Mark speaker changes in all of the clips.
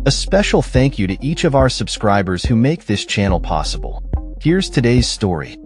Speaker 1: A special thank you to each of our subscribers who make this channel possible. Here's today's story.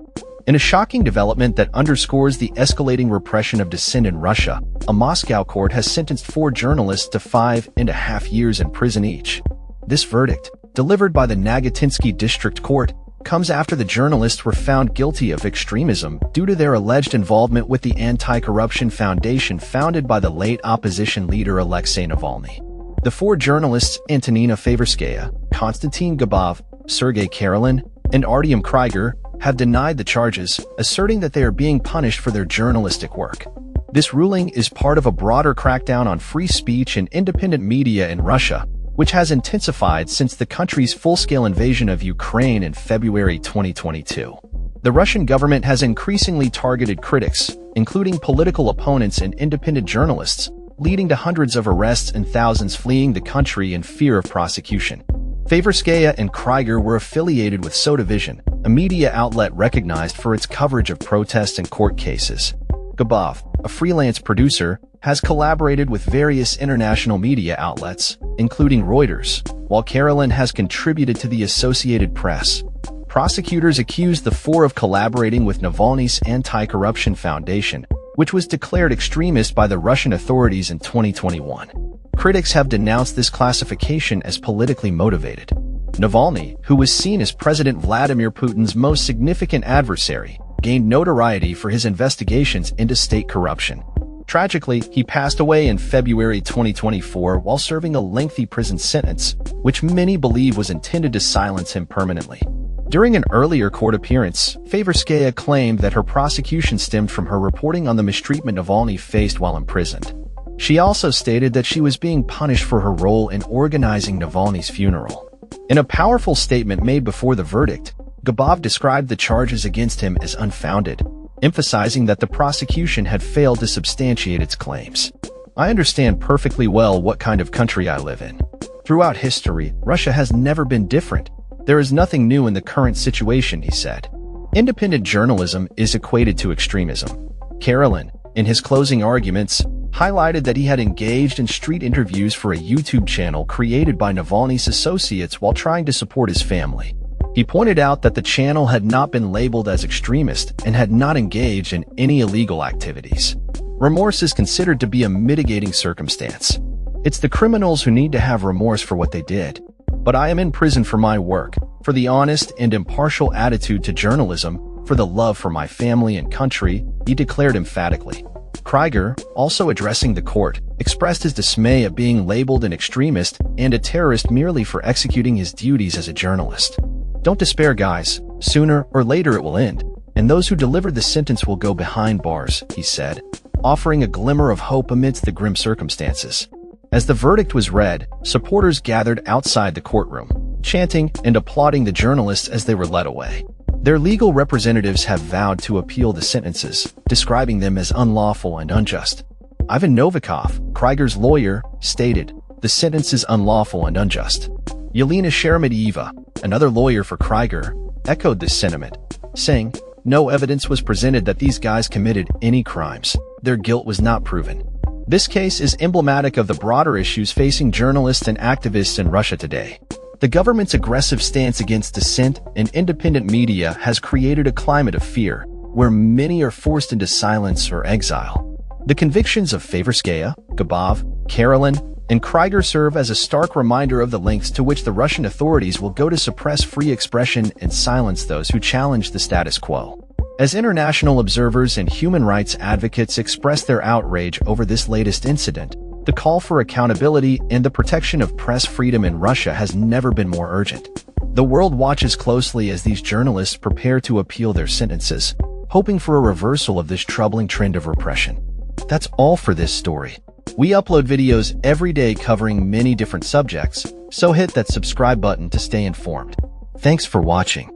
Speaker 1: In a shocking development that underscores the escalating repression of dissent in Russia, a Moscow court has sentenced 4 journalists to 5.5 years in prison each. This verdict, delivered by the Nagatinsky District Court, comes after the journalists were found guilty of extremism due to their alleged involvement with the anti-corruption foundation founded by the late opposition leader Alexei Navalny. The 4 journalists, Antonina Favorskaya, Konstantin Gabov, Sergei Karelin, and Artyom Kryger, have denied the charges, asserting that they are being punished for their journalistic work. This ruling is part of a broader crackdown on free speech and independent media in Russia, which has intensified since the country's full-scale invasion of Ukraine in February 2022. The Russian government has increasingly targeted critics, including political opponents and independent journalists, leading to hundreds of arrests and thousands fleeing the country in fear of prosecution. Favorskaya and Kryger were affiliated with Sodavision, a media outlet recognized for its coverage of protests and court cases. Gabov, a freelance producer, has collaborated with various international media outlets, including Reuters, while Karelin has contributed to the Associated Press. Prosecutors accused the 4 of collaborating with Navalny's anti-corruption foundation, which was declared extremist by the Russian authorities in 2021. Critics have denounced this classification as politically motivated. Navalny, who was seen as President Vladimir Putin's most significant adversary, gained notoriety for his investigations into state corruption. Tragically, he passed away in February 2024 while serving a lengthy prison sentence, which many believe was intended to silence him permanently. During an earlier court appearance, Favorskaya claimed that her prosecution stemmed from her reporting on the mistreatment Navalny faced while imprisoned. She also stated that she was being punished for her role in organizing Navalny's funeral. In a powerful statement made before the verdict, Gabov described the charges against him as unfounded, emphasizing that the prosecution had failed to substantiate its claims. "I understand perfectly well what kind of country I live in. Throughout history, Russia has never been different. There is nothing new in the current situation," he said. Independent journalism is equated to extremism. Karelin, in his closing arguments, highlighted that he had engaged in street interviews for a YouTube channel created by Navalny's associates while trying to support his family. He pointed out that the channel had not been labeled as extremist and had not engaged in any illegal activities. Remorse is considered to be a mitigating circumstance. It's the criminals who need to have remorse for what they did. But I am in prison for my work, for the honest and impartial attitude to journalism, for the love for my family and country, he declared emphatically. Kryger, also addressing the court, expressed his dismay at being labeled an extremist and a terrorist merely for executing his duties as a journalist. "Don't despair, guys. Sooner or later it will end, and those who delivered the sentence will go behind bars," he said, offering a glimmer of hope amidst the grim circumstances. As the verdict was read, supporters gathered outside the courtroom, chanting and applauding the journalists as they were led away. Their legal representatives have vowed to appeal the sentences, describing them as unlawful and unjust. Ivan Novikov, Kryger's lawyer, stated, "The sentence is unlawful and unjust." Yelena Sheremetyeва, another lawyer for Kryger, echoed this sentiment, saying, "No evidence was presented that these guys committed any crimes. Their guilt was not proven." This case is emblematic of the broader issues facing journalists and activists in Russia today. The government's aggressive stance against dissent and independent media has created a climate of fear, where many are forced into silence or exile. The convictions of Favorskaya, Gabov, Karelin, and Kryger serve as a stark reminder of the lengths to which the Russian authorities will go to suppress free expression and silence those who challenge the status quo. As international observers and human rights advocates express their outrage over this latest incident, the call for accountability and the protection of press freedom in Russia has never been more urgent. The world watches closely as these journalists prepare to appeal their sentences, hoping for a reversal of this troubling trend of repression. That's all for this story. We upload videos every day covering many different subjects, so hit that subscribe button to stay informed. Thanks for watching.